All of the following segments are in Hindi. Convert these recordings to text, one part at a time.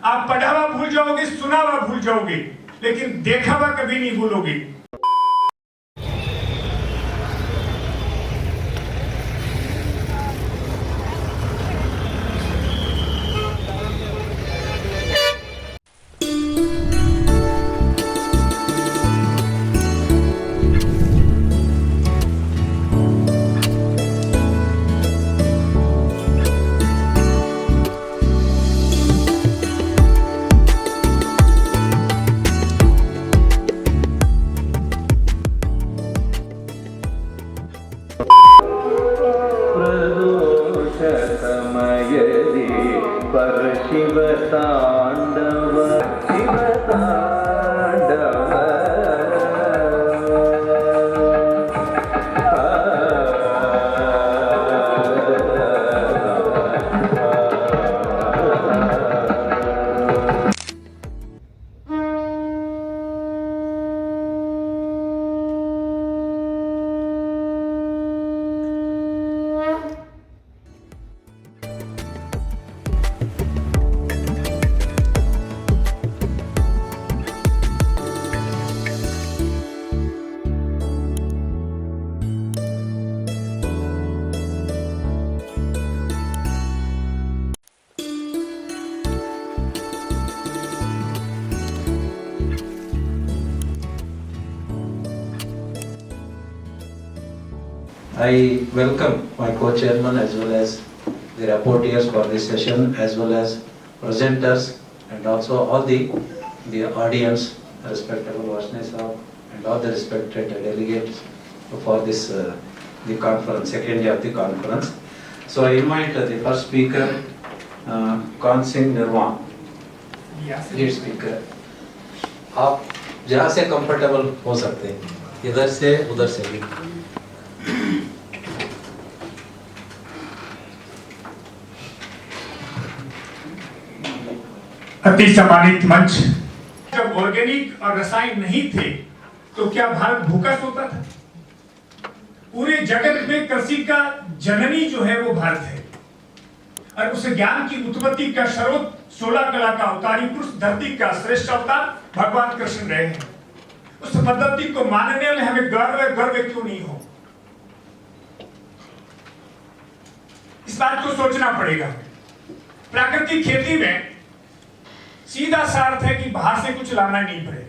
आप पढ़ा हुआ भूल जाओगे, सुना हुआ भूल जाओगे, लेकिन देखा हुआ कभी नहीं भूलोगे। प्रदोषसमयदि परशिवताण्डव शिवताण्डव I welcome my co-chairman as well as the rapporteurs for this session, as well as presenters and also all the audience, respectable Varshney Saab and all the respected delegates for this the conference, second day of the conference. So I invite the first speaker, Kan Singh Nirwan, lead speaker. आप जहाँ से कंफर्टेबल हो सकते हैं, इधर से उधर से भी। अति सम्मानित मंच, जब ऑर्गेनिक और रसायन नहीं थे तो क्या भारत भूखा सोता था? पूरे जगत में कृषि का जननी जो है वो भारत है, और उस ज्ञान की उत्पत्ति का स्रोत 16 कला का अवतारी पुरुष, धरती का श्रेष्ठ अवतार भगवान कृष्ण रहे हैं। उस पद्धति को मानने में हमें गर्व क्यों नहीं हो? इस बात को सोचना पड़ेगा। प्राकृतिक खेती में सीधा सा अर्थ है कि बाहर से कुछ लाना नहीं पड़े।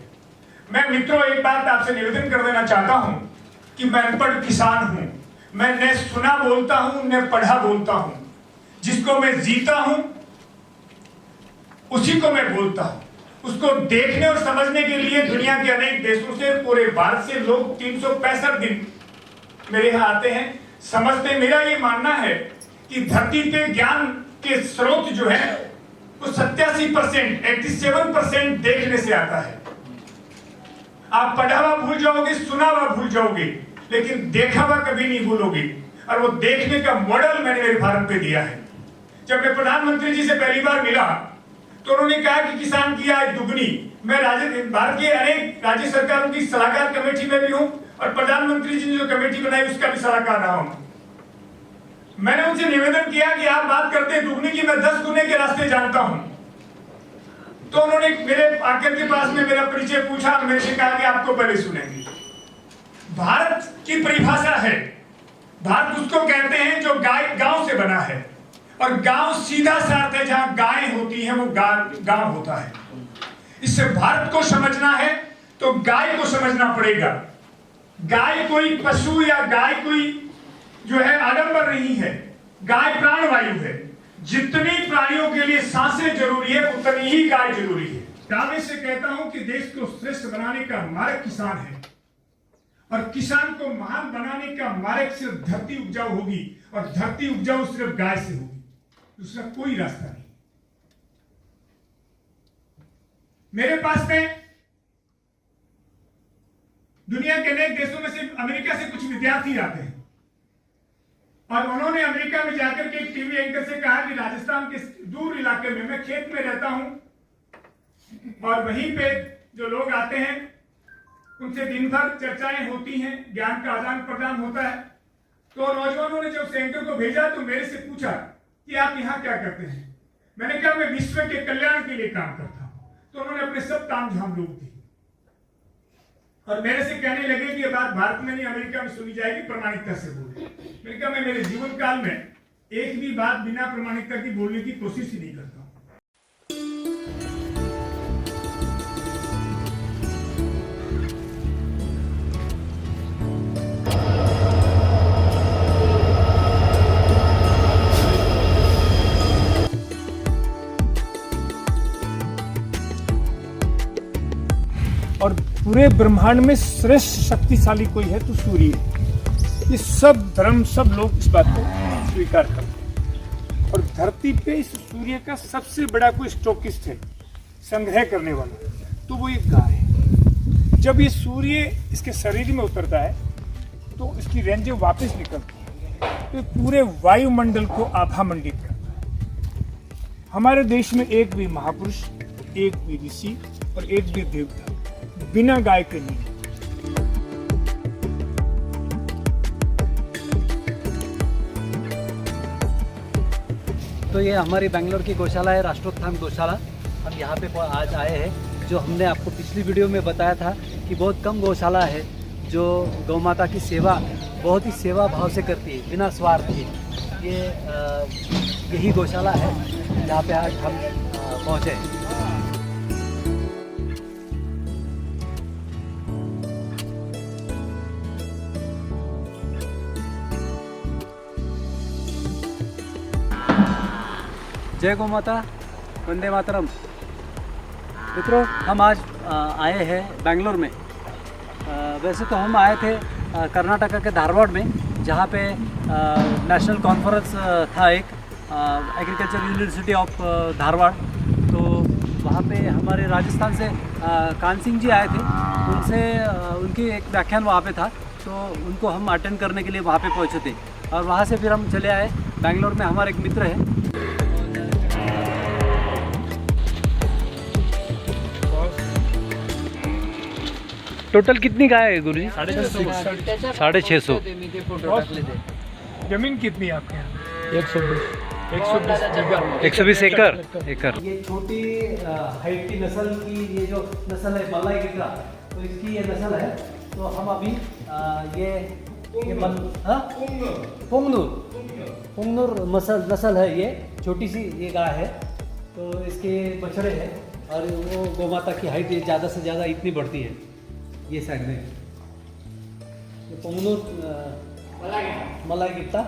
मैं मित्रों एक बात आपसे निवेदन कर देना चाहता हूं कि मैं अनपढ़ किसान हूं, मैं न सुना बोलता हूं न पढ़ा बोलता हूं, जिसको मैं जीता हूं उसी को मैं बोलता हूं। उसको देखने और समझने के लिए दुनिया के अनेक देशों से, पूरे भारत से लोग 365 दिन मेरे यहाँ आते हैं, समझते। मेरा ये मानना है कि धरती पे ज्ञान के स्रोत जो है वो 87%, 87% देखने से आता है। आप पढ़ा हुआ भूल जाओगे, सुना हुआ भूल जाओगे, लेकिन देखा हुआ कभी नहीं भूलोगे। और वो देखने का मॉडल मैंने मेरे भारत पे दिया है। जब मैं प्रधानमंत्री जी से पहली बार मिला तो उन्होंने कहा कि किसान की आय दुगनी। मैं भारत के अनेक राज्य सरकारों की सलाहकार कमेटी में भी हूं और प्रधानमंत्री जी ने जो कमेटी बनाई उसका भी सलाहकार रहा हूं। मैंने उनसे निवेदन किया कि आप बात करते हैं दुगनी की, मैं 10 गुने के रास्ते जानता हूं। तो उन्होंने मेरे आकर के पास में मेरा परिचय पूछा, मेरे से कहा कि आपको पहले सुनेंगे। भारत की परिभाषा है, भारत उसको कहते हैं जो गांव से बना है, और गांव सीधा सा अर्थ है जहां गायें होती हैं, वो गांव होता है। इससे भारत को समझना है तो गाय को समझना पड़ेगा। गाय कोई पशु या गाय कोई जो है आडंबर नहीं है, गाय प्राणवायु है। जितनी प्राणियों के लिए सांसें जरूरी है उतनी ही गाय जरूरी है। दावे से कहता हूं कि देश को श्रेष्ठ बनाने का मार्ग किसान है, और किसान को महान बनाने का मार्ग सिर्फ धरती उपजाऊ होगी, और धरती उपजाऊ सिर्फ गाय से होगी, दूसरा कोई रास्ता नहीं। मेरे पास में दुनिया के अनेक देशों में से, अमेरिका से कुछ विद्यार्थी आते हैं, और उन्होंने अमेरिका में जाकर के एक टीवी एंकर से कहा कि राजस्थान के दूर इलाके में, मैं खेत में रहता हूं, और वहीं पे जो लोग आते हैं उनसे दिन भर चर्चाएं होती हैं, ज्ञान का आदान प्रदान होता है। तो नौजवानों ने जब उस एंकर को भेजा तो मेरे से पूछा कि आप यहाँ क्या करते हैं? मैंने कहा मैं विश्व के कल्याण के लिए काम करता हूं। तो उन्होंने अपने सब तामझाम रोक दी और मेरे से कहने लगे कि ये बात भारत में नहीं अमेरिका में सुनी जाएगी, प्रमाणिकता से बोले। मैंने कहा मैं मेरे जीवन काल में एक भी बात बिना प्रमाणिकता की बोलने की कोशिश ही नहीं करता हूं। और पूरे ब्रह्मांड में श्रेष्ठ शक्तिशाली कोई है तो सूर्य है। ये सब धर्म, सब लोग इस बात को स्वीकार करते हैं। और धरती पे इस सूर्य का सबसे बड़ा कोई स्टॉकिस्ट है, संग्रह करने वाला, तो वो एक गाय है। जब ये सूर्य इसके शरीर में उतरता है तो इसकी रेंजें वापस निकलती है, तो पूरे वायुमंडल को आभामंडित करता है। हमारे देश में एक भी महापुरुष, एक भी ऋषि और एक भी देवता बिना गाय के नहीं। तो ये हमारी बेंगलोर की गौशाला है, राष्ट्रोत्थान गौशाला। हम यहाँ पे आज आए हैं। जो हमने आपको पिछली वीडियो में बताया था कि बहुत कम गौशाला है जो गौ माता की सेवा बहुत ही सेवा भाव से करती है, बिना स्वार्थ के। ये यही गौशाला है जहाँ पे आज हम पहुँचे हैं। जय गौ माता, वंदे मातरम। मित्रों, हम आज आए हैं बेंगलोर में। वैसे तो हम आए थे कर्नाटका के धारवाड़ में, जहाँ पे नेशनल कॉन्फ्रेंस था एक, एग्रीकल्चर यूनिवर्सिटी ऑफ धारवाड़। तो वहाँ पे हमारे राजस्थान से कान सिंह जी आए थे। उनसे उनकी एक व्याख्यान वहाँ पे था, तो उनको हम अटेंड करने के लिए वहाँ पे पहुँचे थे। और वहाँ से फिर हम चले आए बेंगलोर में। हमारे एक मित्र हैं। टोटल कितनी गाय है गुरुजी? 650। जमीन कितनी है आपके यहाँ? 120 एकड़। ये छोटी हाइट की नस्ल की ये जो नस्ल है मलाई गिद्रा, तो इसकी ये नस्ल है। तो हम अभी पुंगनूर नस्ल है। ये छोटी सी ये गाय है, तो इसके बछड़े हैं। और वो गौ माता की हाइट ज़्यादा से ज़्यादा इतनी बढ़ती है ये साइड में। पुंगनूर मलाई गिट्टा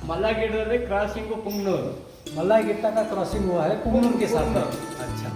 क्रॉसिंग को पुंगनूर मलाई गिट्टा का क्रॉसिंग हुआ है पुंगनूर के साथ में। अच्छा।